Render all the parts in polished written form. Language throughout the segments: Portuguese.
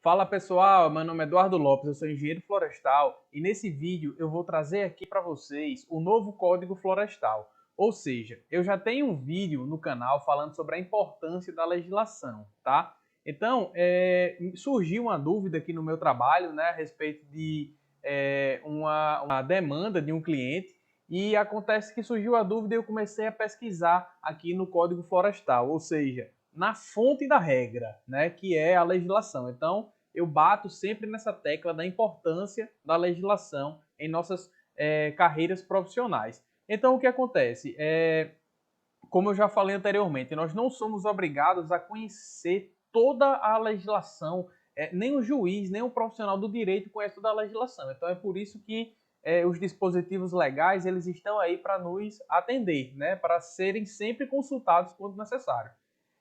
Fala pessoal, meu nome é Eduardo Lopes, eu sou engenheiro florestal e nesse vídeo eu vou trazer aqui para vocês o novo Código Florestal. Ou seja, eu já tenho um vídeo no canal falando sobre a importância da legislação, tá? Então, surgiu uma dúvida aqui no meu trabalho, né, a respeito de uma demanda de um cliente e acontece que surgiu a dúvida e eu comecei a pesquisar aqui no Código Florestal, ou seja, na fonte da regra, né, que é a legislação. Então, eu bato sempre nessa tecla da importância da legislação em nossas carreiras profissionais. Então, o que acontece? Como eu já falei anteriormente, nós não somos obrigados a conhecer toda a legislação, nem o juiz, nem o profissional do direito conhece toda a legislação. Então, é por isso que os dispositivos legais eles estão aí para nos atender, né? Para serem sempre consultados quando necessário.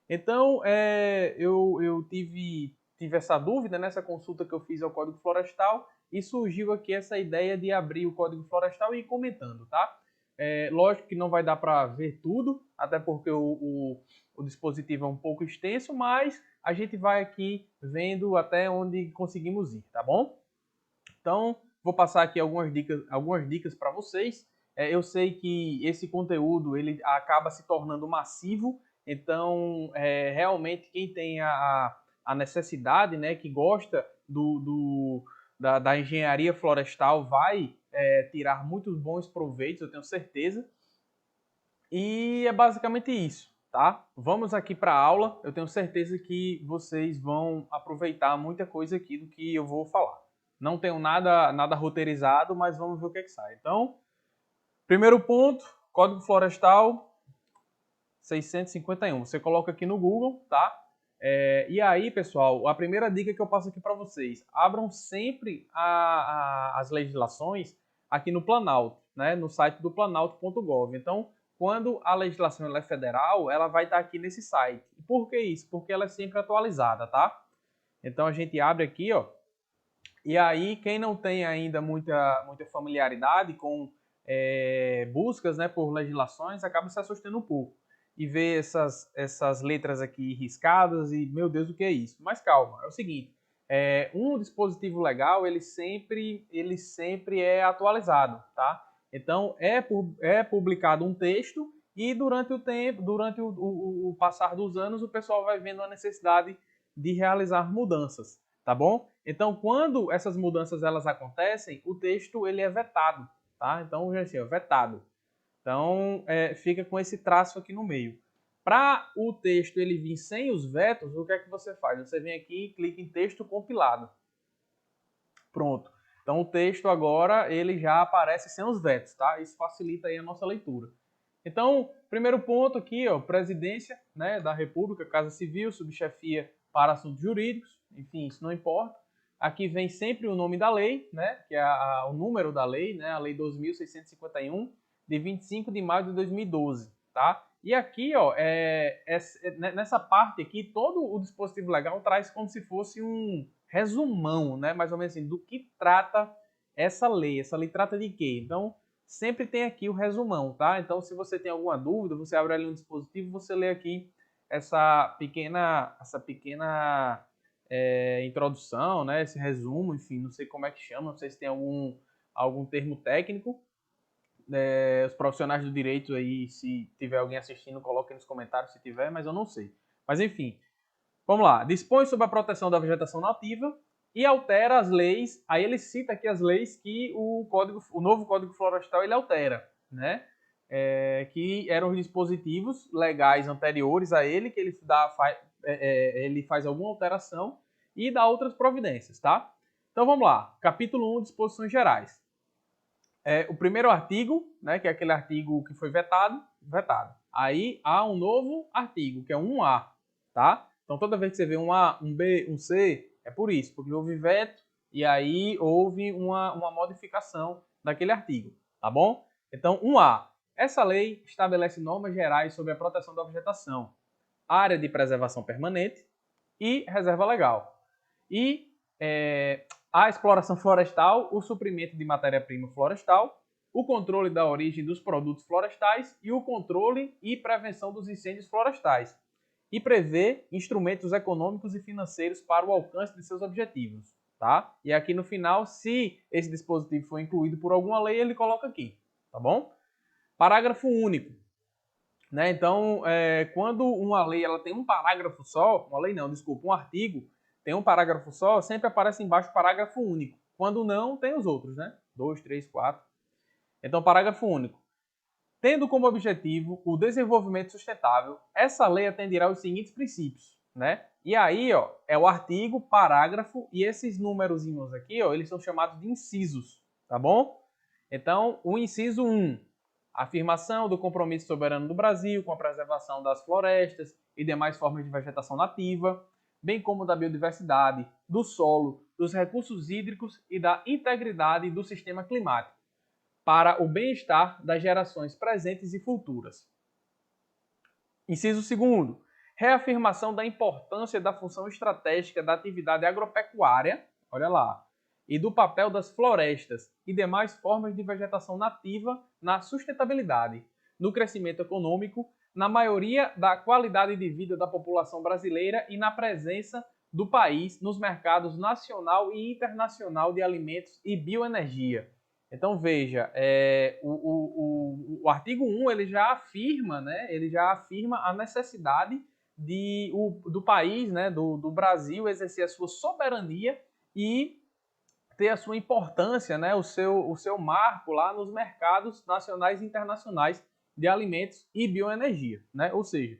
Então, eu tive essa dúvida nessa consulta que eu fiz ao Código Florestal e surgiu aqui essa ideia de abrir o Código Florestal e ir comentando, tá? Lógico que não vai dar para ver tudo, até porque o dispositivo é um pouco extenso, mas a gente vai aqui vendo até onde conseguimos ir, tá bom? Então, vou passar aqui algumas dicas para vocês. Eu sei que esse conteúdo ele acaba se tornando massivo, então realmente quem tem a necessidade, né, que gosta da engenharia florestal vai tirar muitos bons proveitos, eu tenho certeza. E é basicamente isso, tá? Vamos aqui para a aula. Eu tenho certeza que vocês vão aproveitar muita coisa aqui do que eu vou falar. Não tenho nada roteirizado, mas vamos ver o que é que sai. Então, primeiro ponto, Código Florestal 651. Você coloca aqui no Google, tá? E aí, pessoal, a primeira dica que eu passo aqui para vocês, abram sempre as legislações aqui no Planalto, né? No site do planalto.gov. Então, quando a legislação ela é federal, ela vai estar aqui nesse site. Por que isso? Porque ela é sempre atualizada, tá? Então, a gente abre aqui, ó. E aí, quem não tem ainda muita familiaridade com buscas, né, por legislações, acaba se assustando um pouco. E vê essas letras aqui riscadas e, meu Deus, o que é isso? Mas calma, é o seguinte, um dispositivo legal, ele sempre é atualizado, tá? Então, é publicado um texto e durante o tempo, durante o passar dos anos, o pessoal vai vendo a necessidade de realizar mudanças, tá bom? Então, quando essas mudanças elas acontecem, o texto ele é vetado, tá? Então, assim, é vetado. Então, fica com esse traço aqui no meio. Para o texto ele vir sem os vetos, o que é que você faz? Você vem aqui e clica em texto compilado. Pronto. Então, o texto agora ele já aparece sem os vetos, tá? Isso facilita aí a nossa leitura. Então, primeiro ponto aqui, ó, presidência, né, da República, Casa Civil, subchefia para assuntos jurídicos, enfim, isso não importa. Aqui vem sempre o nome da lei, né, que é o número da lei, né, a Lei 2.651, de 25 de maio de 2012, tá? E aqui, ó, nessa parte aqui, todo o dispositivo legal traz como se fosse um resumão, né, mais ou menos assim, do que trata essa lei. Essa lei trata de quê? Então, sempre tem aqui o resumão, tá? Então, se você tem alguma dúvida, você abre ali um dispositivo, você lê aqui essa pequena introdução, né? Esse resumo, enfim, não sei como é que chama, não sei se tem algum termo técnico. Os profissionais do direito aí, se tiver alguém assistindo, coloquem nos comentários se tiver, mas eu não sei. Mas enfim, vamos lá. Dispõe sobre a proteção da vegetação nativa e altera as leis. Aí ele cita aqui as leis que o novo Código Florestal ele altera, né? Que eram os dispositivos legais anteriores a ele, que ele faz alguma alteração e dá outras providências, tá? Então vamos lá. Capítulo 1, disposições gerais. O primeiro artigo, né, que é aquele artigo que foi vetado. Aí há um novo artigo, que é um A, tá? Então toda vez que você vê um A, um B, um C, é por isso, porque houve veto e aí houve uma modificação daquele artigo, tá bom? Então, um A. Essa lei estabelece normas gerais sobre a proteção da vegetação, área de preservação permanente e reserva legal. E a exploração florestal, o suprimento de matéria-prima florestal, o controle da origem dos produtos florestais e o controle e prevenção dos incêndios florestais. e prevê instrumentos econômicos e financeiros para o alcance de seus objetivos. Tá? E aqui no final, se esse dispositivo for incluído por alguma lei, ele coloca aqui. Tá bom? Parágrafo único. Né? Então, quando uma lei ela tem um parágrafo só, uma lei não, desculpa, um artigo tem um parágrafo só, sempre aparece embaixo parágrafo único. Quando não, tem os outros, né? 2, 3, 4. Então, parágrafo único. Tendo como objetivo o desenvolvimento sustentável, essa lei atenderá aos seguintes princípios, né? E aí, ó, é o artigo, parágrafo, e esses númerozinhos aqui, ó, eles são chamados de incisos, tá bom? Então, o inciso 1, afirmação do compromisso soberano do Brasil com a preservação das florestas e demais formas de vegetação nativa, bem como da biodiversidade, do solo, dos recursos hídricos e da integridade do sistema climático, para o bem-estar das gerações presentes e futuras. Inciso 2º, reafirmação da importância da função estratégica da atividade agropecuária, olha lá, e do papel das florestas e demais formas de vegetação nativa na sustentabilidade, no crescimento econômico, na maioria da qualidade de vida da população brasileira e na presença do país nos mercados nacional e internacional de alimentos e bioenergia. Então veja, o artigo 1 ele já afirma, né, a necessidade do país, né, do Brasil, exercer a sua soberania e ter a sua importância, né, o seu marco lá nos mercados nacionais e internacionais de alimentos e bioenergia, né? Ou seja,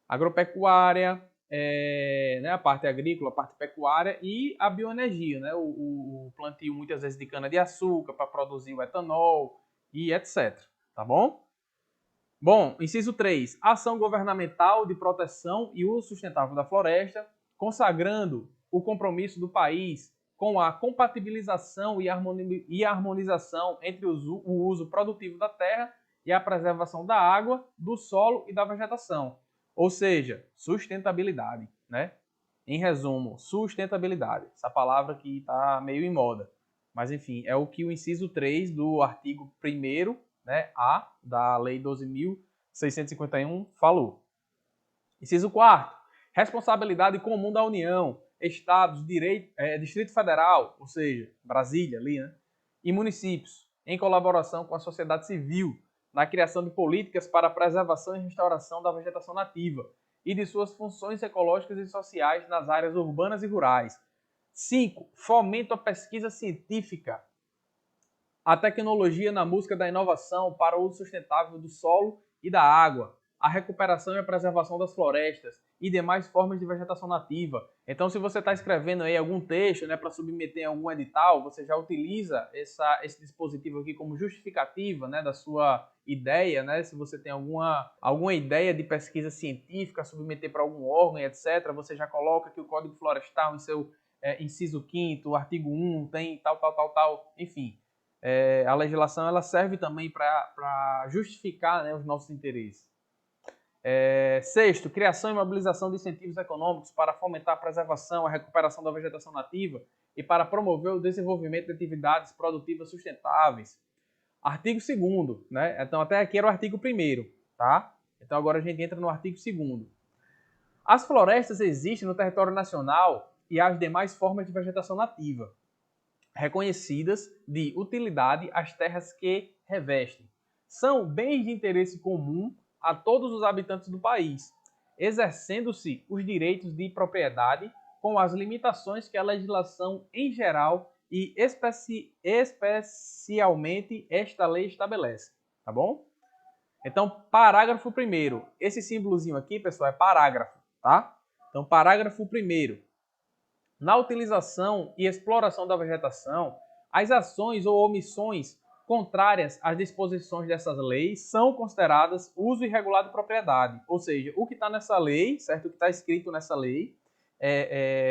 agropecuária, né, a parte agrícola, a parte pecuária e a bioenergia, né, o plantio muitas vezes de cana-de-açúcar para produzir o etanol e etc. Tá bom? Bom, inciso 3, ação governamental de proteção e uso sustentável da floresta, consagrando o compromisso do país com a compatibilização e harmonização entre o uso produtivo da terra e a preservação da água, do solo e da vegetação. Ou seja, sustentabilidade, né? Em resumo, sustentabilidade. Essa palavra que está meio em moda. Mas, enfim, é o que o inciso 3 do artigo 1º, né, A, da Lei 12.651, falou. Inciso 4º, responsabilidade comum da União, Estados, Distrito Federal, ou seja, Brasília ali, né, e municípios, em colaboração com a sociedade civil, na criação de políticas para a preservação e restauração da vegetação nativa e de suas funções ecológicas e sociais nas áreas urbanas e rurais. 5. Fomento à pesquisa científica, a tecnologia na busca da inovação para o uso sustentável do solo e da água, a recuperação e a preservação das florestas e demais formas de vegetação nativa. Então, se você está escrevendo aí algum texto, né, para submeter em algum edital, você já utiliza esse dispositivo aqui como justificativa, né, da sua ideia, né? Se você tem alguma ideia de pesquisa científica, submeter para algum órgão, etc., você já coloca que o Código Florestal em seu inciso 5º, artigo 1, tem tal, enfim. A legislação ela serve também para justificar, né, os nossos interesses. 6º, criação e mobilização de incentivos econômicos para fomentar a preservação, a recuperação da vegetação nativa e para promover o desenvolvimento de atividades produtivas sustentáveis. Artigo 2º, né? Então até aqui era o artigo 1º, tá? Então agora a gente entra no artigo 2º. As florestas existem no território nacional e as demais formas de vegetação nativa, reconhecidas de utilidade às terras que revestem. São bens de interesse comum a todos os habitantes do país, exercendo-se os direitos de propriedade com as limitações que a legislação em geral e especialmente esta lei estabelece, tá bom? Então, parágrafo 1º. Esse símbolozinho aqui, pessoal, é parágrafo, tá? Então, parágrafo 1º. Na utilização e exploração da vegetação, as ações ou omissões contrárias às disposições dessas leis são consideradas uso irregular de propriedade. Ou seja, o que está nessa lei, certo? O que está escrito nessa lei,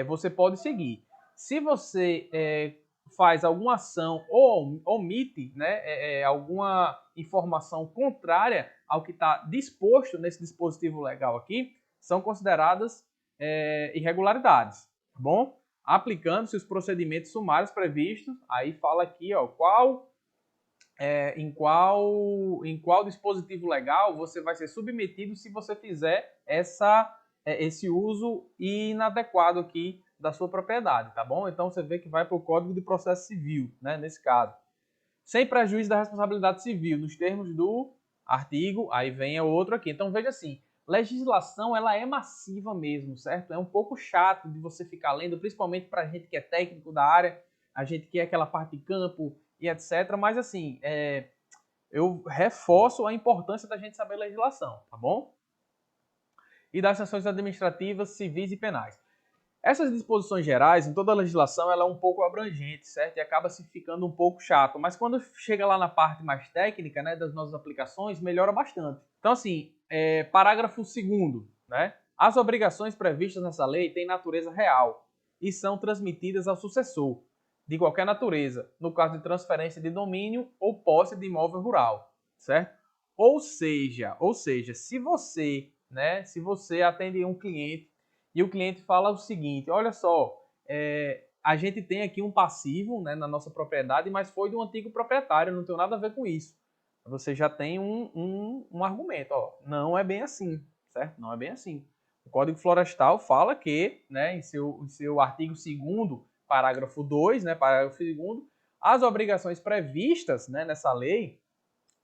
você pode seguir. Se você faz alguma ação ou omite, né, alguma informação contrária ao que está disposto nesse dispositivo legal aqui, são consideradas irregularidades, tá bom? Aplicando-se os procedimentos sumários previstos, aí fala aqui, ó, em qual dispositivo legal você vai ser submetido se você fizer essa esse uso inadequado aqui da sua propriedade, tá bom? Então você vê que vai para o Código de Processo Civil, né, nesse caso. Sem prejuízo da responsabilidade civil, nos termos do artigo, aí vem o outro aqui. Então veja assim, legislação ela é massiva mesmo, certo? É um pouco chato de você ficar lendo, principalmente para a gente que é técnico da área, a gente que é aquela parte de campo e etc. Mas assim, eu reforço a importância da gente saber legislação, tá bom? E das sanções administrativas, civis e penais. Essas disposições gerais, em toda a legislação, ela é um pouco abrangente, certo? E acaba se ficando um pouco chato. Mas quando chega lá na parte mais técnica, né, das nossas aplicações, melhora bastante. Então, assim, parágrafo 2º, né? As obrigações previstas nessa lei têm natureza real e são transmitidas ao sucessor, de qualquer natureza, no caso de transferência de domínio ou posse de imóvel rural, certo? Ou seja, se você atende um cliente e o cliente fala o seguinte, olha só, a gente tem aqui um passivo, né, na nossa propriedade, mas foi do antigo proprietário, não tem nada a ver com isso. Você já tem um argumento, ó, não é bem assim, certo? Não é bem assim. O Código Florestal fala que, né, em seu artigo 2º, parágrafo 2, né, parágrafo 2º, as obrigações previstas, né, nessa lei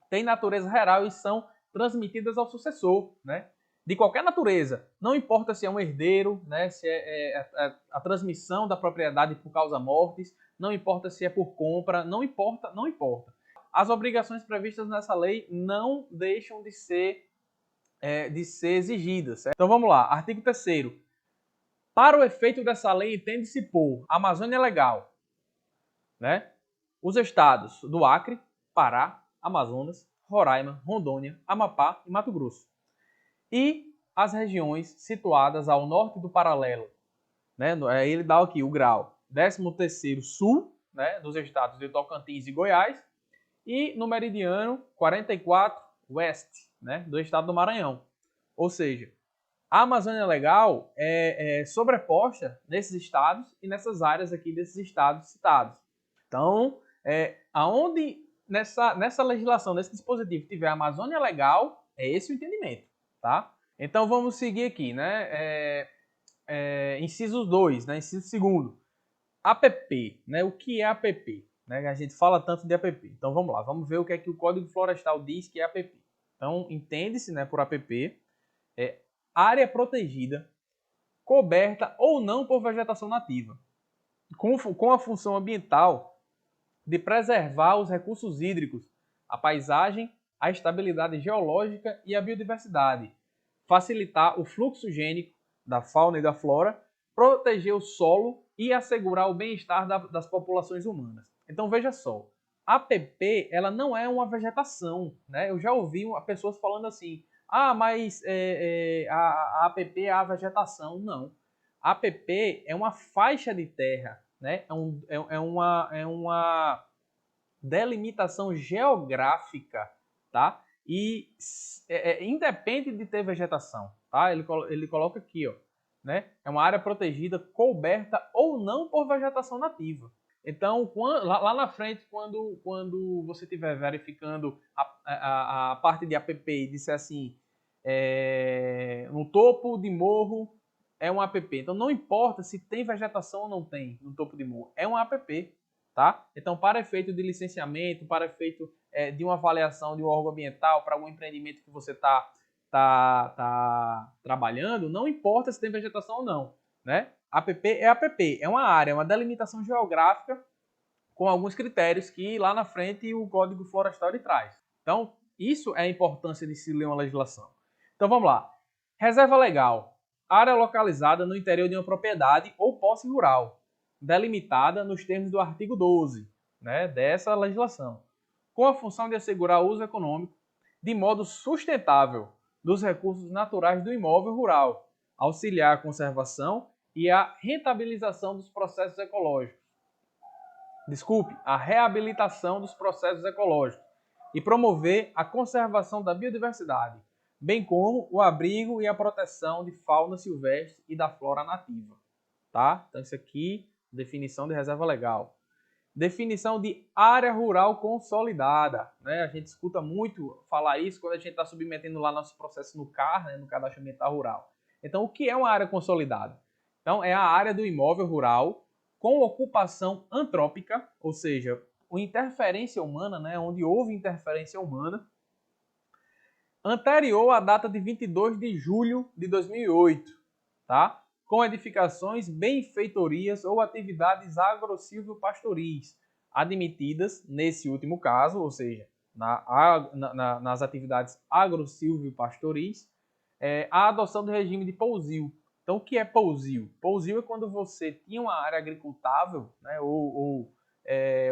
têm natureza real e são transmitidas ao sucessor, né? De qualquer natureza, não importa se é um herdeiro, né, se a transmissão da propriedade por causa mortis, não importa se é por compra, não importa. As obrigações previstas nessa lei não deixam de ser exigidas. Certo? Então vamos lá, artigo 3º. Para o efeito dessa lei, entende-se por Amazônia Legal, né? Os estados do Acre, Pará, Amazonas, Roraima, Rondônia, Amapá e Mato Grosso. E as regiões situadas ao norte do paralelo, né? Ele dá aqui o grau 13º sul, né, dos estados de Tocantins e Goiás, e no meridiano 44 oeste, né, do estado do Maranhão. Ou seja, a Amazônia Legal é sobreposta nesses estados e nessas áreas aqui desses estados citados. Então, aonde nessa legislação, nesse dispositivo, tiver Amazônia Legal, é esse o entendimento, tá? Então, vamos seguir aqui, né? Inciso 2, né? Inciso 2º. APP, né? O que é APP? Né? A gente fala tanto de APP. Então, vamos lá. Vamos ver o que é que o Código Florestal diz que é APP. Então, entende-se, né, por APP, área protegida, coberta ou não por vegetação nativa, com a função ambiental de preservar os recursos hídricos, a paisagem, a estabilidade geológica e a biodiversidade, facilitar o fluxo gênico da fauna e da flora, proteger o solo e assegurar o bem-estar das populações humanas. Então veja só, a APP ela não é uma vegetação, né? Eu já ouvi pessoas falando assim, mas a APP é a vegetação. Não, a APP é uma faixa de terra, né? É uma delimitação geográfica, tá? E independe de ter vegetação, tá? Ele coloca aqui, ó, né? É uma área protegida, coberta ou não por vegetação nativa. Então, lá na frente, quando você estiver verificando a parte de APP e disser assim, no topo de morro é um APP. Então, não importa se tem vegetação ou não tem no topo de morro, é um APP. Tá? Então, para efeito de licenciamento, para efeito de uma avaliação de um órgão ambiental, para algum empreendimento que você está trabalhando, não importa se tem vegetação ou não. Né? APP é APP, é uma área, é uma delimitação geográfica com alguns critérios que lá na frente o Código Florestal ele traz. Então, isso é a importância de se ler uma legislação. Então, vamos lá. Reserva legal. Área localizada no interior de uma propriedade ou posse rural, delimitada nos termos do artigo 12, né, dessa legislação, com a função de assegurar o uso econômico de modo sustentável dos recursos naturais do imóvel rural, auxiliar a conservação e a rentabilização dos processos ecológicos. A reabilitação dos processos ecológicos e promover a conservação da biodiversidade, bem como o abrigo e a proteção de fauna silvestre e da flora nativa. Tá? Então, isso aqui, definição de reserva legal. Definição de área rural consolidada. Né? A gente escuta muito falar isso quando a gente está submetendo lá nosso processo no CAR, né? No Cadastro Ambiental Rural. Então, o que é uma área consolidada? Então, é a área do imóvel rural com ocupação antrópica, ou seja, interferência humana, né, onde houve interferência humana, anterior à data de 22 de julho de 2008, tá? Com edificações, benfeitorias ou atividades agro-silvio-pastoris, admitidas nesse último caso, ou seja, nas atividades agro-silvio-pastoris, a adoção do regime de pousio. Então, o que é pousio? Pousio é quando você tinha uma área agricultável, né, ou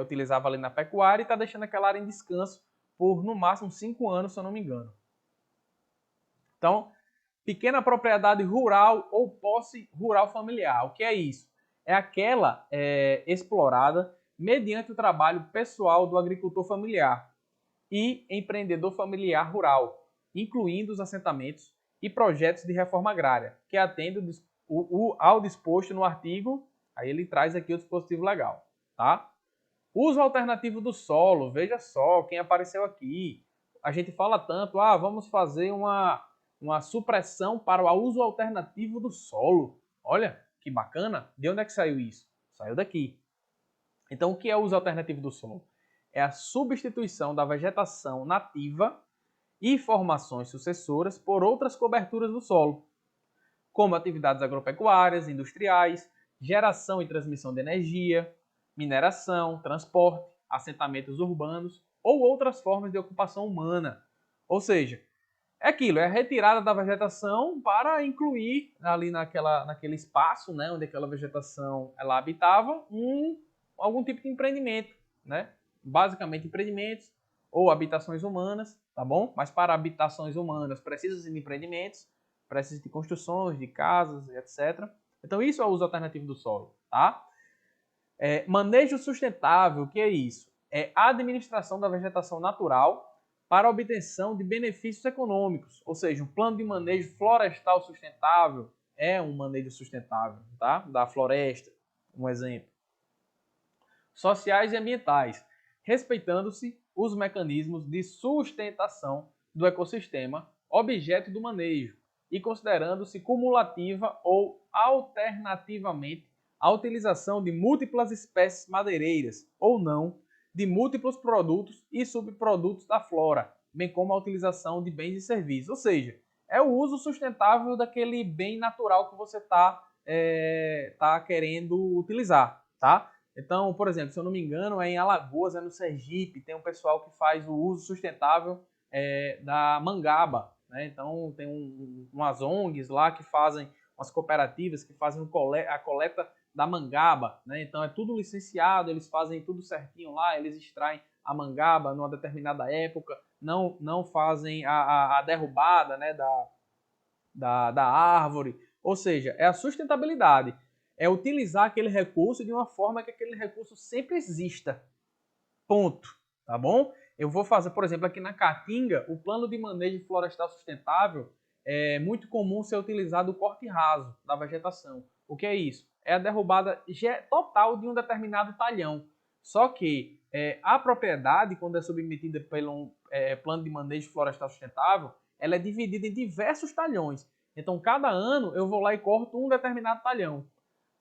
utilizava ali na pecuária e está deixando aquela área em descanso por, no máximo, 5 anos, se eu não me engano. Então, pequena propriedade rural ou posse rural familiar. O que é isso? É aquela explorada mediante o trabalho pessoal do agricultor familiar e empreendedor familiar rural, incluindo os assentamentos e projetos de reforma agrária, que atendem ao disposto no artigo, aí ele traz aqui o dispositivo legal, tá? Uso alternativo do solo, veja só quem apareceu aqui. A gente fala tanto, vamos fazer uma supressão para o uso alternativo do solo. Olha, que bacana. De onde é que saiu isso? Saiu daqui. Então, o que é o uso alternativo do solo? É a substituição da vegetação nativa e formações sucessoras por outras coberturas do solo, como atividades agropecuárias, industriais, geração e transmissão de energia, mineração, transporte, assentamentos urbanos ou outras formas de ocupação humana. Ou seja, é aquilo, é a retirada da vegetação para incluir ali naquele espaço, né, onde aquela vegetação ela habitava, algum tipo de empreendimento, né? Basicamente empreendimentos ou habitações humanas, tá bom? Mas para habitações humanas precisa de empreendimentos, precisa de construções, de casas, etc. Então isso é o uso alternativo do solo, tá? Manejo sustentável, o que é isso? É a administração da vegetação natural para a obtenção de benefícios econômicos, ou seja, um plano de manejo florestal sustentável é um manejo sustentável, tá? Da floresta, um exemplo. Sociais e ambientais, respeitando-se os mecanismos de sustentação do ecossistema, objeto do manejo, e considerando-se cumulativa ou alternativamente a utilização de múltiplas espécies madeireiras ou não, de múltiplos produtos e subprodutos da flora, bem como a utilização de bens e serviços. Ou seja, é o uso sustentável daquele bem natural que você está querendo utilizar, tá? Então, por exemplo, se eu não me engano, é em Alagoas, é no Sergipe, tem um pessoal que faz o uso sustentável da mangaba, né? Então, tem umas ONGs lá que fazem, umas cooperativas que fazem a coleta da mangaba, né? Então, é tudo licenciado, eles fazem tudo certinho lá, eles extraem a mangaba numa determinada época, não fazem a derrubada, né, da árvore. Ou seja, é a sustentabilidade. É utilizar aquele recurso de uma forma que aquele recurso sempre exista. Ponto. Tá bom? Eu vou fazer, por exemplo, aqui na Caatinga, o plano de manejo florestal sustentável é muito comum ser utilizado o corte raso da vegetação. O que é isso? É a derrubada total de um determinado talhão. Só que a propriedade, quando é submetida pelo plano de manejo florestal sustentável, ela é dividida em diversos talhões. Então, cada ano eu vou lá e corto um determinado talhão.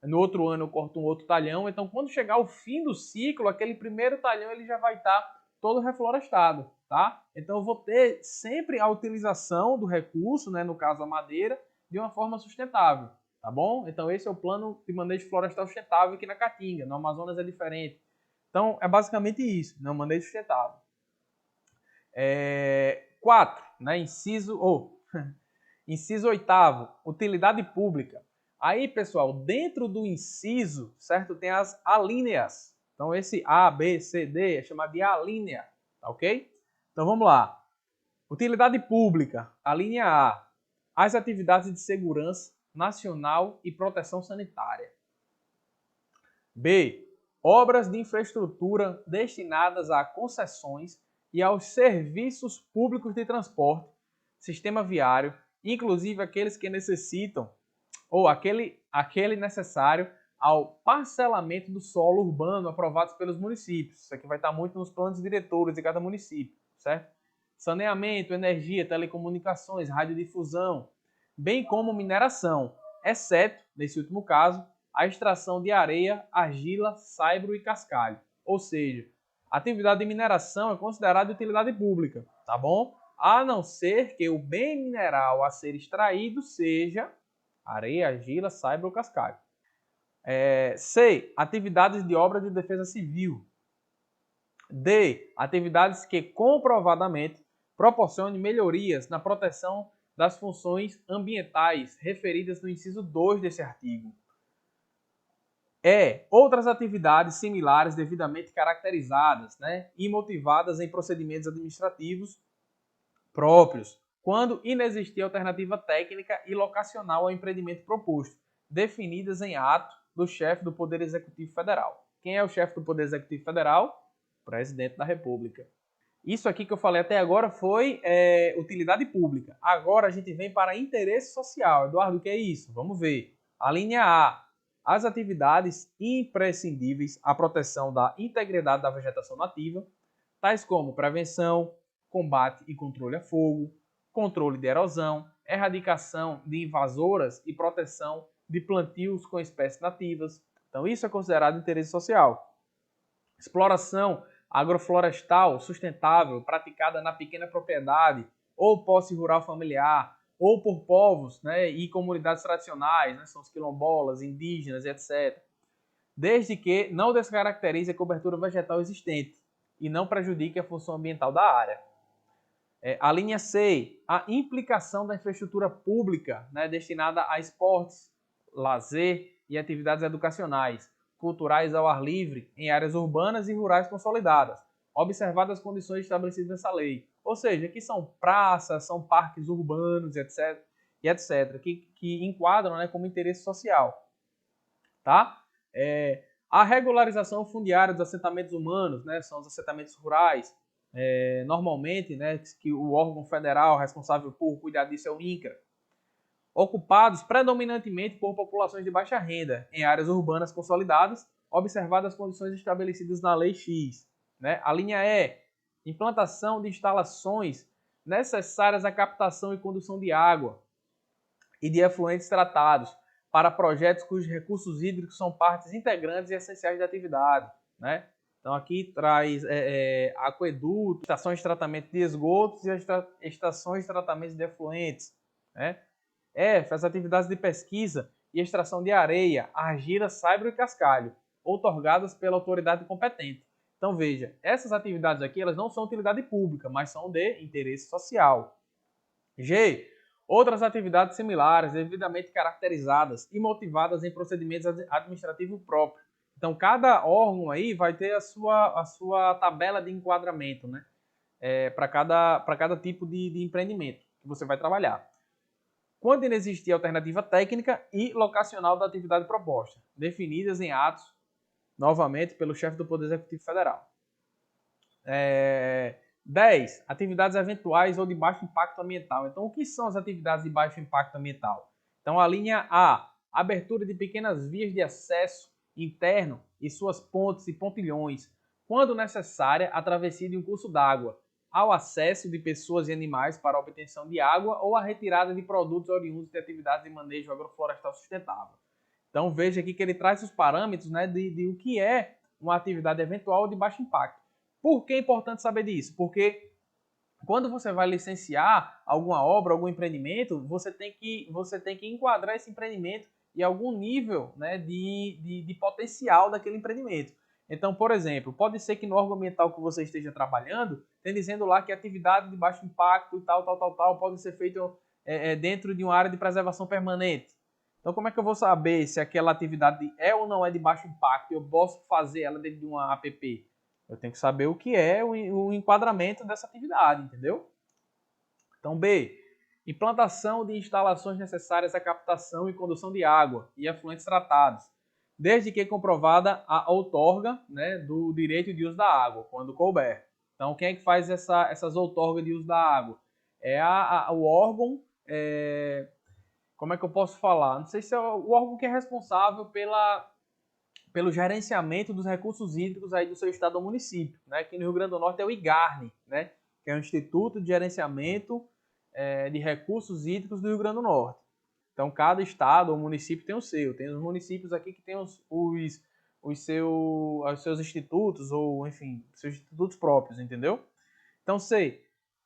No outro ano eu corto um outro talhão. Então, quando chegar ao fim do ciclo, aquele primeiro talhão ele já vai estar todo reflorestado, tá? Então, eu vou ter sempre a utilização do recurso, né, no caso a madeira, de uma forma sustentável, tá bom? Então, esse é o plano de manejo florestal sustentável aqui na Caatinga. No Amazonas é diferente. Então, é basicamente isso, né, o manejo sustentável. 4, né, inciso 8º, utilidade pública. Aí, pessoal, dentro do inciso, certo, tem as alíneas. Então, esse A, B, C, D é chamado de alínea, tá ok? Então, vamos lá. Utilidade pública, a linha A, as atividades de segurança nacional e proteção sanitária. B, obras de infraestrutura destinadas a concessões e aos serviços públicos de transporte, sistema viário, inclusive aqueles que necessitam ou aquele necessário ao parcelamento do solo urbano aprovados pelos municípios. Isso aqui vai estar muito nos planos diretores de cada município, certo? Saneamento, energia, telecomunicações, radiodifusão, bem como mineração, exceto, nesse último caso, a extração de areia, argila, saibro e cascalho. Ou seja, a atividade de mineração é considerada de utilidade pública, tá bom? A não ser que o bem mineral a ser extraído seja areia, argila, saibro ou cascalho. C. Atividades de obra de defesa civil. D. Atividades que comprovadamente proporcionem melhorias na proteção das funções ambientais referidas no inciso 2 desse artigo. Outras atividades similares devidamente caracterizadas, e motivadas em procedimentos administrativos próprios, quando inexistir alternativa técnica e locacional ao empreendimento proposto, definidas em ato do chefe do Poder Executivo Federal. Quem é o chefe do Poder Executivo Federal? O Presidente da República. Isso aqui que eu falei até agora foi utilidade pública. Agora a gente vem para interesse social. Eduardo, o que é isso? Vamos ver. A linha A. As atividades imprescindíveis à proteção da integridade da vegetação nativa, tais como prevenção, combate e controle a fogo, controle de erosão, erradicação de invasoras e proteção de plantios com espécies nativas. Então isso é considerado interesse social. Exploração agroflorestal sustentável praticada na pequena propriedade ou posse rural familiar ou por povos e comunidades tradicionais, são os quilombolas, indígenas, etc. Desde que não descaracterize a cobertura vegetal existente e não prejudique a função ambiental da área. A linha C, a implicação da infraestrutura pública destinada a esportes, lazer e atividades educacionais, culturais ao ar livre em áreas urbanas e rurais consolidadas, observadas as condições estabelecidas nessa lei. Ou seja, que são praças, são parques urbanos, etc., que enquadram como interesse social. Tá? A regularização fundiária dos assentamentos humanos, são os assentamentos rurais, normalmente, que o órgão federal responsável por cuidar disso é o INCRA, ocupados predominantemente por populações de baixa renda em áreas urbanas consolidadas, observadas as condições estabelecidas na Lei X. A linha E, implantação de instalações necessárias à captação e condução de água e de efluentes tratados para projetos cujos recursos hídricos são partes integrantes e essenciais da atividade. Então aqui traz aquedutos, estações de tratamento de esgotos e estações de tratamento de efluentes. As atividades de pesquisa e extração de areia, argila, saibro e cascalho, outorgadas pela autoridade competente. Então veja, essas atividades aqui elas não são utilidade pública, mas são de interesse social. G. Outras atividades similares, devidamente caracterizadas e motivadas em procedimentos administrativos próprios. Então cada órgão aí vai ter a sua tabela de enquadramento, para cada tipo de empreendimento que você vai trabalhar. Quando inexistir alternativa técnica e locacional da atividade proposta, definidas em atos, novamente, pelo chefe do Poder Executivo Federal. 10. Atividades eventuais ou de baixo impacto ambiental. Então, o que são as atividades de baixo impacto ambiental? Então, a linha A, abertura de pequenas vias de acesso interno e suas pontes e pontilhões, quando necessária, a travessia de um curso d'água, ao acesso de pessoas e animais para a obtenção de água ou a retirada de produtos oriundos de atividades de manejo agroflorestal sustentável. Então veja aqui que ele traz os parâmetros de o que é uma atividade eventual de baixo impacto. Por que é importante saber disso? Porque quando você vai licenciar alguma obra, algum empreendimento, você tem que enquadrar esse empreendimento em algum nível de potencial daquele empreendimento. Então, por exemplo, pode ser que no órgão ambiental que você esteja trabalhando, tem dizendo lá que atividade de baixo impacto e tal, pode ser feito dentro de uma área de preservação permanente. Então, como é que eu vou saber se aquela atividade é ou não é de baixo impacto e eu posso fazer ela dentro de uma APP? Eu tenho que saber o que é o enquadramento dessa atividade, entendeu? Então, B. Implantação de instalações necessárias à captação e condução de água e efluentes tratados, desde que comprovada a outorga do direito de uso da água, quando couber. Então, quem é que faz essas outorgas de uso da água? É o órgão, como é que eu posso falar? Não sei se é o órgão que é responsável pelo gerenciamento dos recursos hídricos aí do seu estado ou município. Aqui no Rio Grande do Norte é o IGARNE, que é o Instituto de Gerenciamento de Recursos Hídricos do Rio Grande do Norte. Então, cada estado ou município tem o seu. Tem os municípios aqui que tem os seus institutos, ou, enfim, seus institutos próprios, entendeu? Então, C,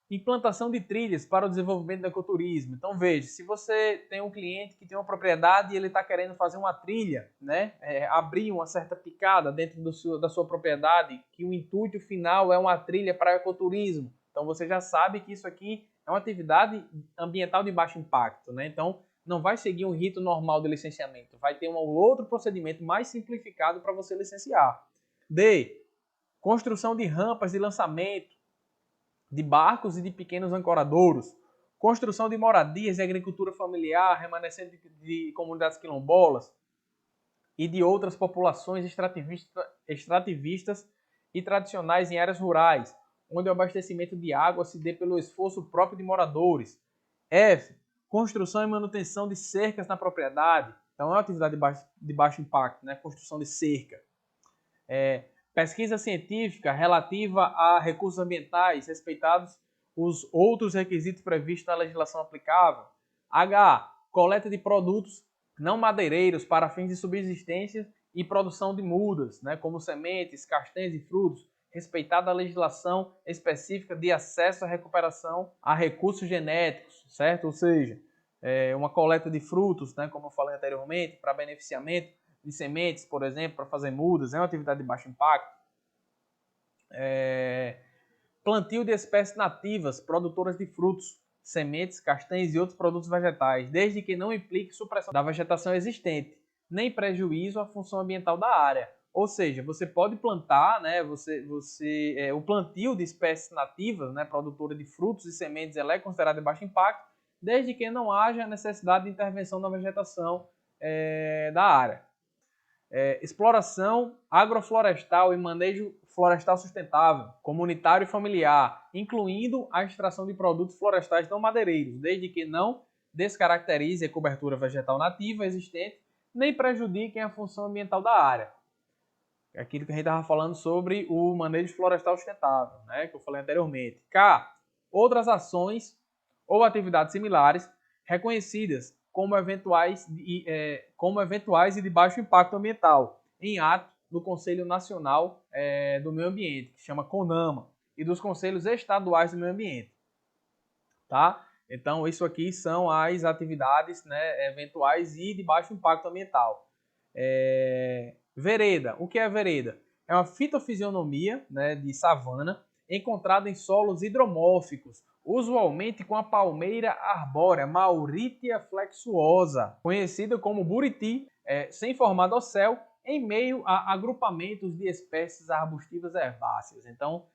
implantação de trilhas para o desenvolvimento do ecoturismo. Então, veja, se você tem um cliente que tem uma propriedade e ele está querendo fazer uma trilha, né, abrir uma certa picada dentro da sua propriedade, que o intuito final é uma trilha para ecoturismo. Então, você já sabe que isso aqui é uma atividade ambiental de baixo impacto, né? Então, não vai seguir um rito normal de licenciamento, vai ter um outro procedimento mais simplificado para você licenciar. D, construção de rampas de lançamento de barcos e de pequenos ancoradouros, construção de moradias e agricultura familiar remanescente de comunidades quilombolas e de outras populações extrativistas e tradicionais em áreas rurais, onde o abastecimento de água se dê pelo esforço próprio de moradores. F. Construção e manutenção de cercas na propriedade. Então é uma atividade de baixo impacto, né? Construção de cerca. Pesquisa científica relativa a recursos ambientais, respeitados os outros requisitos previstos na legislação aplicável. H. Coleta de produtos não madeireiros para fins de subsistência e produção de mudas, né, como sementes, castanhas e frutos, respeitada a legislação específica de acesso à recuperação a recursos genéticos, certo? Ou seja, uma coleta de frutos, né, como eu falei anteriormente, para beneficiamento de sementes, por exemplo, para fazer mudas, é uma atividade de baixo impacto. Plantio de espécies nativas, produtoras de frutos, sementes, castanhas e outros produtos vegetais, desde que não implique supressão da vegetação existente, nem prejuízo à função ambiental da área. Ou seja, você pode plantar, né, o plantio de espécies nativas, né, produtora de frutos e sementes, ela é considerada de baixo impacto, desde que não haja necessidade de intervenção da vegetação da área. Exploração agroflorestal e manejo florestal sustentável, comunitário e familiar, incluindo a extração de produtos florestais não madeireiros, desde que não descaracterize a cobertura vegetal nativa existente, nem prejudiquem a função ambiental da área. É aquilo que a gente estava falando sobre o manejo florestal sustentável, né, que eu falei anteriormente. K. Outras ações ou atividades similares reconhecidas como eventuais e de baixo impacto ambiental, em ato do Conselho Nacional do Meio Ambiente, que chama CONAMA, e dos Conselhos Estaduais do Meio Ambiente. Tá? Então, isso aqui são as atividades, né, eventuais e de baixo impacto ambiental. Vereda. O que é vereda? É uma fitofisionomia, né, de savana encontrada em solos hidromórficos, usualmente com a palmeira arbórea Mauritia flexuosa, conhecida como buriti, sem formar dossel, em meio a agrupamentos de espécies arbustivas herbáceas. Então,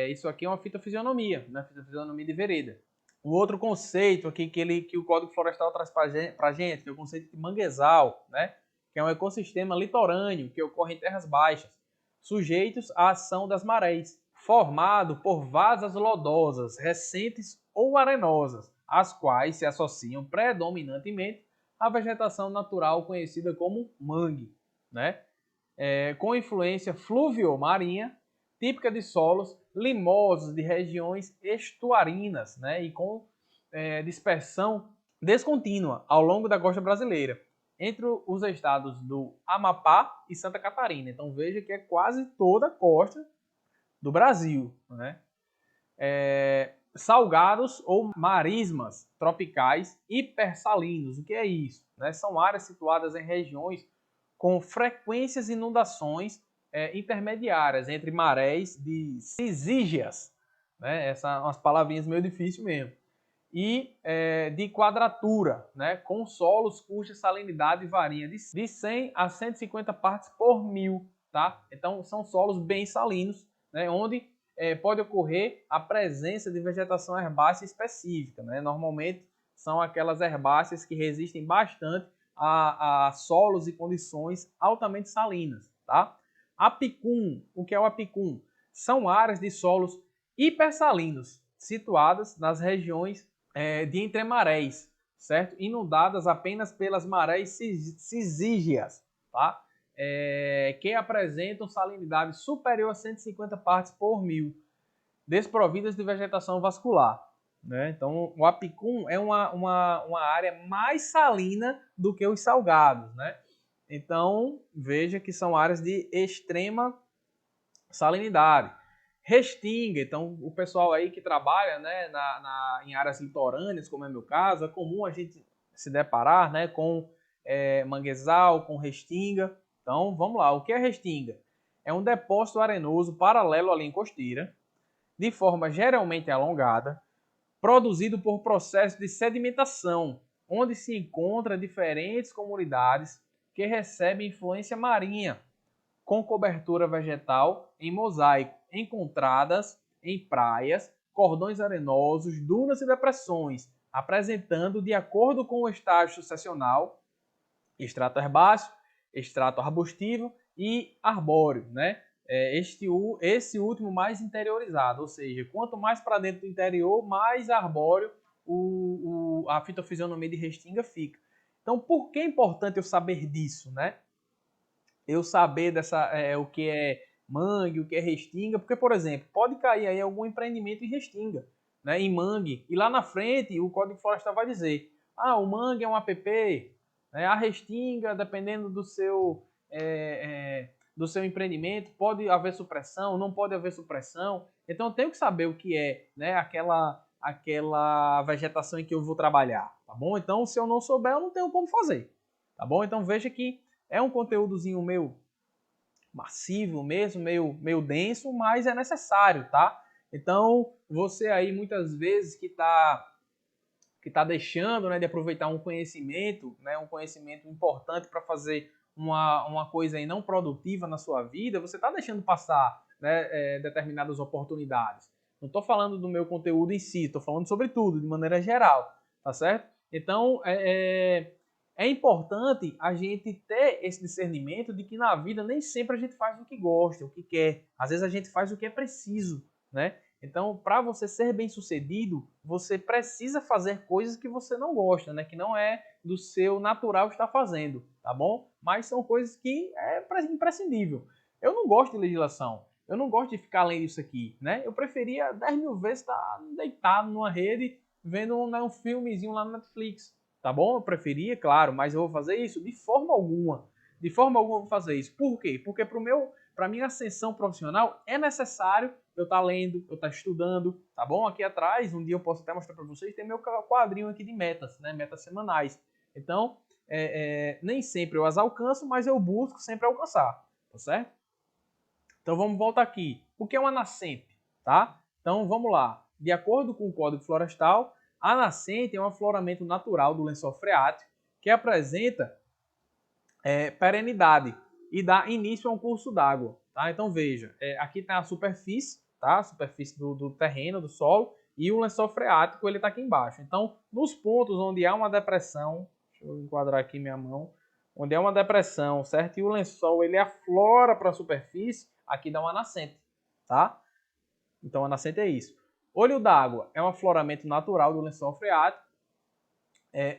isso aqui é uma fitofisionomia, né? Fitofisionomia de vereda. O outro conceito aqui que o Código Florestal traz para a gente, que é o conceito de manguezal, né? Que é um ecossistema litorâneo que ocorre em terras baixas, sujeitos à ação das marés, formado por vasas lodosas, recentes ou arenosas, as quais se associam predominantemente à vegetação natural conhecida como mangue, né? Com influência fluvio-marinha, típica de solos limosos de regiões estuarinas, né? E com dispersão descontínua ao longo da costa brasileira, entre os estados do Amapá e Santa Catarina. Então veja que é quase toda a costa do Brasil, né? Salgados ou marismas tropicais hipersalinos. O que é isso? Né? São áreas situadas em regiões com frequências inundações intermediárias entre marés de cisígeas, né? Essas são umas palavrinhas meio difíceis mesmo, e de quadratura, né? Com solos cuja salinidade varia de 100 a 150 partes por mil. Tá? Então são solos bem salinos, né? Onde pode ocorrer a presença de vegetação herbácea específica, né? Normalmente são aquelas herbáceas que resistem bastante a solos e condições altamente salinas. Tá? Apicum, o que é o apicum? São áreas de solos hipersalinos, situadas nas regiões de entremarés, certo? Inundadas apenas pelas marés cisígeas, tá? Que apresentam salinidade superior a 150 partes por mil, desprovidas de vegetação vascular. né? Então, o Apicum é uma área mais salina do que os salgados, né? Então, veja que são áreas de extrema salinidade. Restinga, então o pessoal aí que trabalha, né, em áreas litorâneas, como é meu caso, é comum a gente se deparar, né, com manguezal, com restinga. Então, vamos lá, o que é restinga? É um depósito arenoso paralelo à linha costeira, de forma geralmente alongada, produzido por processo de sedimentação, onde se encontra diferentes comunidades que recebem influência marinha, com cobertura vegetal em mosaico, encontradas em praias, cordões arenosos, dunas e depressões, apresentando, de acordo com o estágio sucessional, extrato herbáceo, extrato arbustivo e arbóreo, né? Esse último mais interiorizado, ou seja, quanto mais para dentro do interior, mais arbóreo a fitofisionomia de restinga fica. Então, por que é importante eu saber disso, né? Eu saber o que é mangue, o que é restinga, porque, por exemplo, pode cair aí algum empreendimento em restinga, né, em mangue, e lá na frente o Código Florestal vai dizer, o mangue é um APP, né, a restinga, dependendo do seu empreendimento, pode haver supressão, não pode haver supressão, então eu tenho que saber o que é, né, aquela vegetação em que eu vou trabalhar, tá bom? Então, se eu não souber, eu não tenho como fazer, tá bom? Então, veja que é um conteúdozinho meio massivo mesmo, meio denso, mas é necessário, tá? Então, você aí muitas vezes que tá deixando, né, de aproveitar um conhecimento, né, um conhecimento importante para fazer uma coisa aí não produtiva na sua vida, você está deixando passar, né, determinadas oportunidades. Não estou falando do meu conteúdo em si, estou falando sobre tudo, de maneira geral, tá certo? Então, é importante a gente ter esse discernimento de que na vida nem sempre a gente faz o que gosta, o que quer. Às vezes a gente faz o que é preciso, né? Então, para você ser bem-sucedido, você precisa fazer coisas que você não gosta, né? Que não é do seu natural estar fazendo, tá bom? Mas são coisas que é imprescindível. Eu não gosto de legislação. Eu não gosto de ficar além disso aqui, né? Eu preferia 10 mil vezes estar deitado numa rede vendo um filmezinho lá no Netflix, tá bom? Eu preferia, claro, mas eu vou fazer isso de forma alguma. De forma alguma eu vou fazer isso. Por quê? Porque para minha ascensão profissional é necessário eu estar lendo, eu estar estudando, tá bom? Aqui atrás, um dia eu posso até mostrar para vocês, tem meu quadrinho aqui de metas, né? Metas semanais. Então, nem sempre eu as alcanço, mas eu busco sempre alcançar, tá certo? Então vamos voltar aqui. O que é uma nascente, tá? Então vamos lá. De acordo com o Código Florestal, a nascente é um afloramento natural do lençol freático que apresenta perenidade e dá início a um curso d'água. Tá? Então veja, aqui está a superfície, tá? A superfície do terreno, do solo, e o lençol freático ele está aqui embaixo. Então, nos pontos onde há uma depressão, deixa eu enquadrar aqui minha mão, onde há uma depressão, certo? E o lençol ele aflora para a superfície, aqui dá uma nascente, tá? Então a nascente é isso. Olho d'água é um afloramento natural do lençol freático,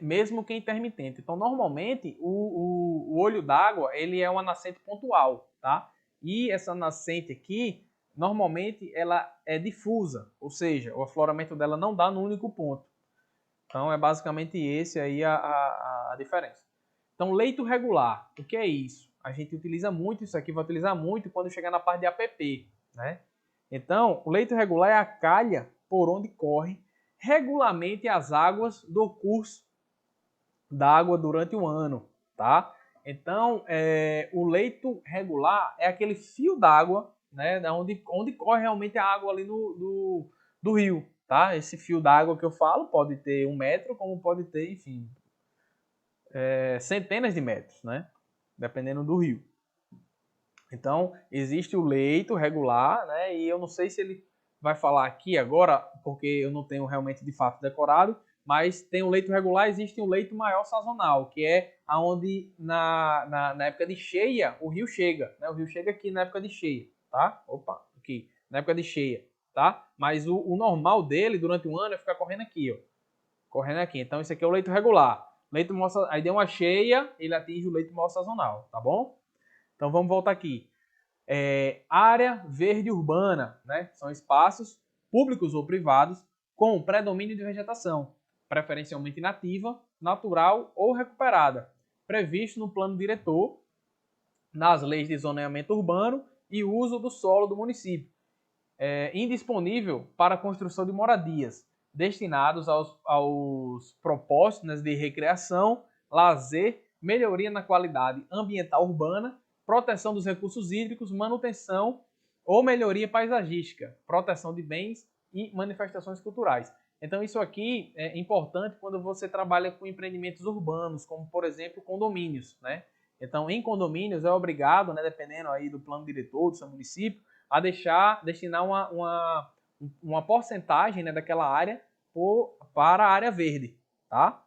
mesmo que intermitente. Então, normalmente, o olho d'água ele é uma nascente pontual, tá? E essa nascente aqui, normalmente, ela é difusa, ou seja, o afloramento dela não dá no único ponto. Então, é basicamente esse aí a diferença. Então, leito regular, o que é isso? A gente utiliza muito isso aqui, vai utilizar muito quando chegar na parte de APP, né? Então, o leito regular é a calha por onde corre regularmente as águas do curso d'água durante o ano, tá? Então, o leito regular é aquele fio d'água, né, onde corre realmente a água ali do rio, tá? Esse fio d'água que eu falo pode ter 1 metro, como pode ter, enfim, centenas de metros, né? Dependendo do rio. Então, existe o leito regular, né? E eu não sei se ele vai falar aqui agora, porque eu não tenho realmente de fato decorado, mas tem o leito regular, existe o leito maior sazonal, que é aonde na época de cheia o rio chega, né? O rio chega aqui na época de cheia, tá? Opa, aqui, na época de cheia, tá? Mas o normal dele durante o ano é ficar correndo aqui, ó. Correndo aqui. Então, esse aqui é o leito regular. Leito maior, aí deu uma cheia, ele atinge o leito maior sazonal, tá bom? Então, vamos voltar aqui. Área verde urbana, né? São espaços públicos ou privados com predomínio de vegetação, preferencialmente nativa, natural ou recuperada, previsto no plano diretor, nas leis de zoneamento urbano e uso do solo do município, indisponível para a construção de moradias, destinados aos propósitos, né, de recreação, lazer, melhoria na qualidade ambiental urbana, proteção dos recursos hídricos, manutenção ou melhoria paisagística, proteção de bens e manifestações culturais. Então isso aqui é importante quando você trabalha com empreendimentos urbanos, como por exemplo condomínios, né? Então em condomínios é obrigado, né, dependendo aí do plano diretor do seu município, a destinar uma porcentagem, né, daquela área para a área verde, tá?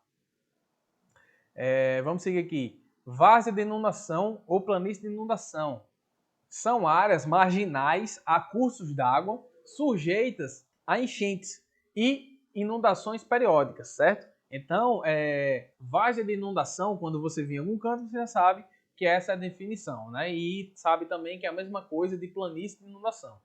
Vamos seguir aqui. Várzea de inundação ou planície de inundação são áreas marginais a cursos d'água sujeitas a enchentes e inundações periódicas, certo? Então, várzea de inundação, quando você vir em algum canto, você já sabe que essa é a definição, né? E sabe também que é a mesma coisa de planície de inundação.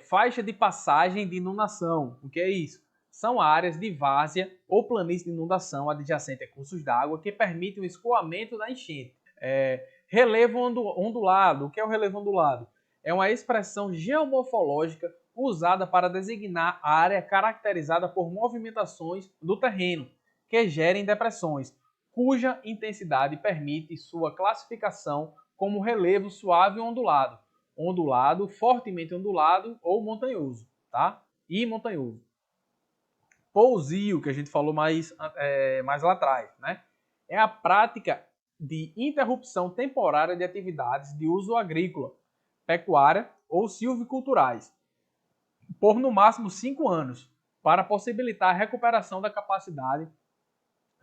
Faixa de passagem de inundação, o que é isso? São áreas de várzea ou planície de inundação adjacente a cursos d'água que permitem o escoamento da enchente. Relevo ondulado, o que é o relevo ondulado? É uma expressão geomorfológica usada para designar a área caracterizada por movimentações do terreno que gerem depressões, cuja intensidade permite sua classificação como relevo suave ou ondulado, ondulado, fortemente ondulado ou montanhoso, tá? E montanhoso. Pousio, que a gente falou mais lá atrás, né? É a prática de interrupção temporária de atividades de uso agrícola, pecuária ou silviculturais, por no máximo 5 anos, para possibilitar a recuperação da capacidade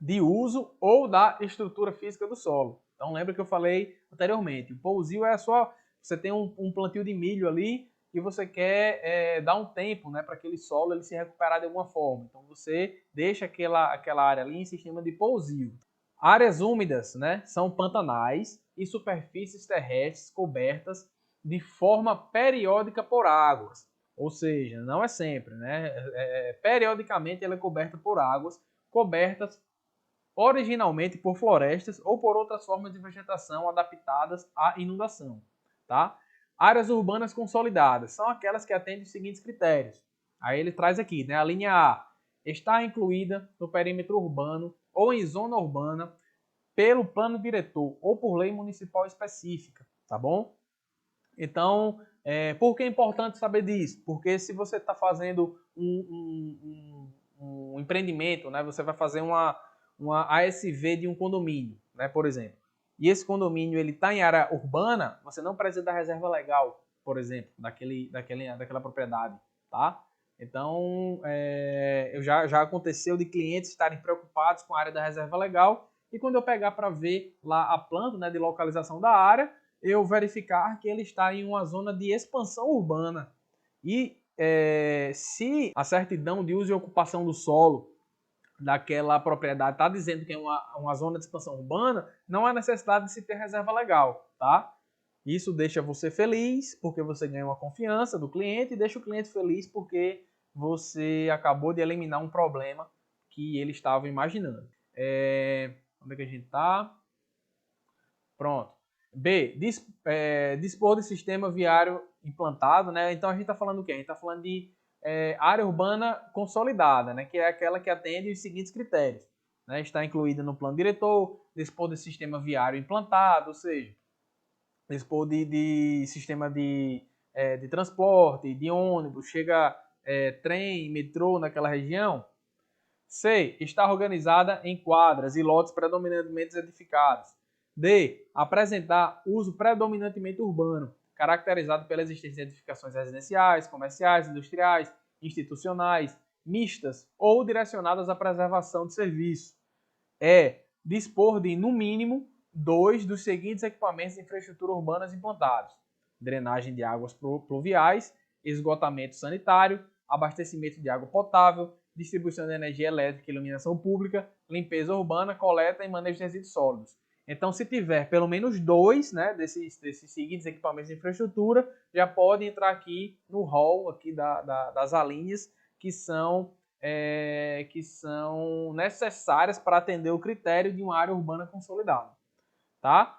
de uso ou da estrutura física do solo. Então lembra que eu falei anteriormente, o pousio é só, você tem um plantio de milho ali e você quer dar um tempo, né, para aquele solo ele se recuperar de alguma forma. Então você deixa aquela área ali em sistema de pousio. Áreas úmidas, né, são pantanais e superfícies terrestres cobertas de forma periódica por águas. Ou seja, não é sempre, né? Periodicamente ela é coberta por águas, cobertas originalmente por florestas ou por outras formas de vegetação adaptadas à inundação, tá? Áreas urbanas consolidadas são aquelas que atendem os seguintes critérios. Aí ele traz aqui, né? A linha A está incluída no perímetro urbano ou em zona urbana pelo plano diretor ou por lei municipal específica, tá bom? Então, por que é importante saber disso? Porque se você está fazendo um empreendimento, né? Você vai fazer uma ASV de um condomínio, né, por exemplo. E esse condomínio ele está em área urbana, você não precisa da reserva legal, por exemplo, daquela propriedade, tá? Então, já aconteceu de clientes estarem preocupados com a área da reserva legal e quando eu pegar para ver lá a planta, né, de localização da área, eu verificar que ele está em uma zona de expansão urbana. E se a certidão de uso e ocupação do solo daquela propriedade está dizendo que é uma zona de expansão urbana, não há necessidade de se ter reserva legal, tá? Isso deixa você feliz, porque você ganha uma confiança do cliente, e deixa o cliente feliz porque você acabou de eliminar um problema que ele estava imaginando. Onde é que a gente está? Pronto. B. Dispor de sistema viário implantado, né? Então a gente está falando o quê? A gente está falando de área urbana consolidada, né? Que é aquela que atende os seguintes critérios. Né? Está incluída no plano diretor, dispor de sistema viário implantado, ou seja, dispor de sistema de transporte, de ônibus, chega trem, metrô naquela região. C. Está organizada em quadras e lotes predominantemente edificados. D. Apresentar uso predominantemente urbano, caracterizado pela existência de edificações residenciais, comerciais, industriais, institucionais, mistas ou direcionadas à preservação de serviço. E. Dispor de, no mínimo, 2 dos seguintes equipamentos de infraestrutura urbanas implantados: drenagem de águas pluviais, esgotamento sanitário, abastecimento de água potável, distribuição de energia elétrica e iluminação pública, limpeza urbana, coleta e manejo de resíduos sólidos. Então, se tiver pelo menos 2, né, desses seguintes equipamentos de infraestrutura, já pode entrar aqui no hall aqui das alíneas, que são que são necessárias para atender o critério de uma área urbana consolidada, tá?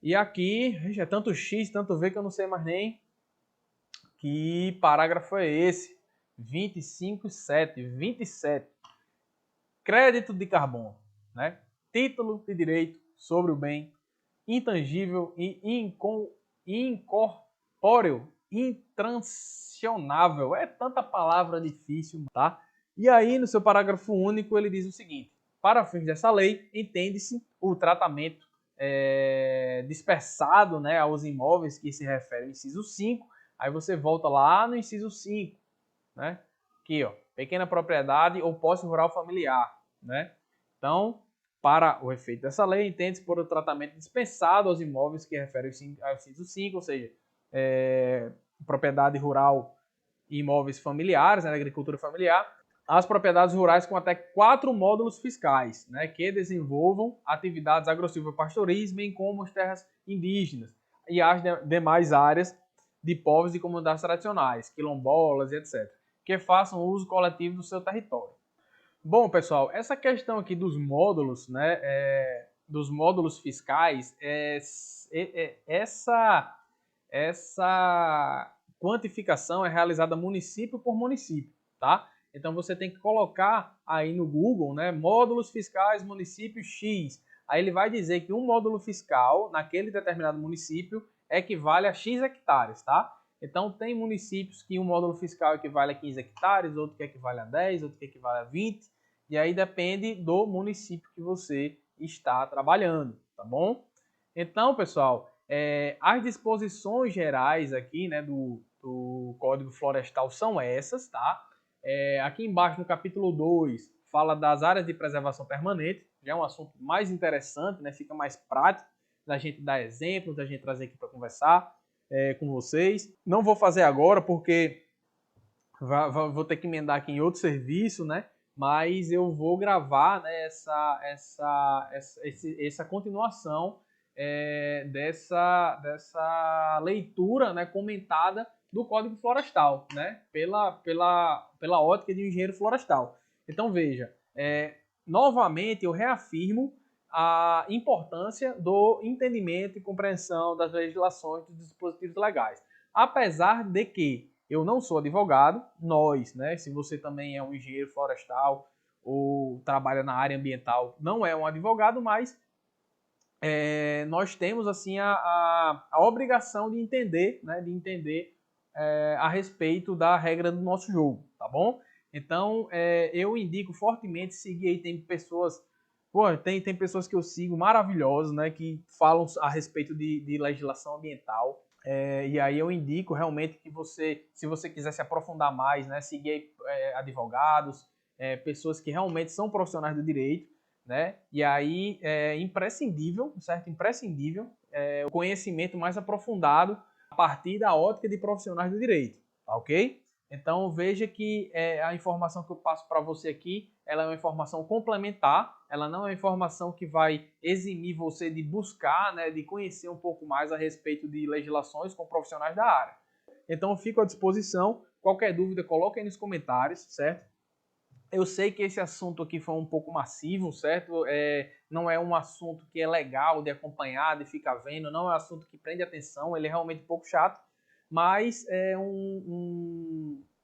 E aqui, é tanto X, tanto V que eu não sei mais nem que parágrafo é esse. 25.7. Crédito de carbono, né? Título de direito sobre o bem intangível e incorpóreo, intransacionável. É tanta palavra difícil, tá? E aí, no seu parágrafo único, ele diz o seguinte: para fins dessa lei, entende-se o tratamento dispersado, né, aos imóveis que se refere ao inciso 5. Aí você volta lá no inciso 5, né? Aqui, ó, pequena propriedade ou posse rural familiar, né? Então, para o efeito dessa lei, entende-se por o tratamento dispensado aos imóveis que refere ao inciso 5, ou seja, propriedade rural e imóveis familiares, né, agricultura familiar, as propriedades rurais com até 4 módulos fiscais, né, que desenvolvam atividades agro-silvopastoris, bem como as terras indígenas e as demais áreas de povos e comunidades tradicionais, quilombolas e etc., que façam uso coletivo do seu território. Bom, pessoal, essa questão aqui dos módulos, né, dos módulos fiscais, essa quantificação é realizada município por município, tá? Então você tem que colocar aí no Google, né, módulos fiscais município X. Aí ele vai dizer que um módulo fiscal naquele determinado município equivale a X hectares, tá? Então tem municípios que um módulo fiscal equivale a 15 hectares, outro que equivale a 10, outro que equivale a 20, e aí depende do município que você está trabalhando, tá bom? Então, pessoal, as disposições gerais aqui, né, do Código Florestal são essas, tá? Aqui embaixo no capítulo 2 fala das áreas de preservação permanente, já é um assunto mais interessante, né? Fica mais prático da gente dar exemplos, da gente trazer aqui para conversar com vocês. Não vou fazer agora porque vou ter que emendar aqui em outro serviço, né? Mas eu vou gravar, né, essa continuação dessa leitura, né, comentada do Código Florestal, né, pela ótica de um engenheiro florestal. Então veja, novamente eu reafirmo a importância do entendimento e compreensão das legislações dos dispositivos legais. Apesar de que eu não sou advogado, nós, né? Se você também é um engenheiro florestal ou trabalha na área ambiental, não é um advogado, mas nós temos assim a obrigação de entender, né? De entender a respeito da regra do nosso jogo, tá bom? Então eu indico fortemente seguir aí, tem pessoas, tem pessoas que eu sigo maravilhosas, né? Que falam a respeito de legislação ambiental. E aí eu indico realmente que você, se você quiser se aprofundar mais, né, seguir advogados, pessoas que realmente são profissionais do direito, né? E aí é imprescindível, certo? Imprescindível o conhecimento mais aprofundado a partir da ótica de profissionais do direito, tá ok? Então veja que a informação que eu passo para você aqui, ela é uma informação complementar, ela não é uma informação que vai eximir você de buscar, né, de conhecer um pouco mais a respeito de legislações com profissionais da área. Então eu fico à disposição, qualquer dúvida coloque aí nos comentários, certo? Eu sei que esse assunto aqui foi um pouco massivo, certo? Não é um assunto que é legal de acompanhar, de ficar vendo, não é um assunto que prende atenção, ele é realmente um pouco chato, mas é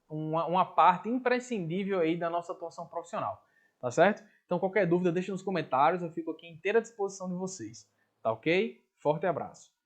uma parte imprescindível aí da nossa atuação profissional, tá certo? Então qualquer dúvida deixa nos comentários, eu fico aqui inteira à disposição de vocês, tá ok? Forte abraço.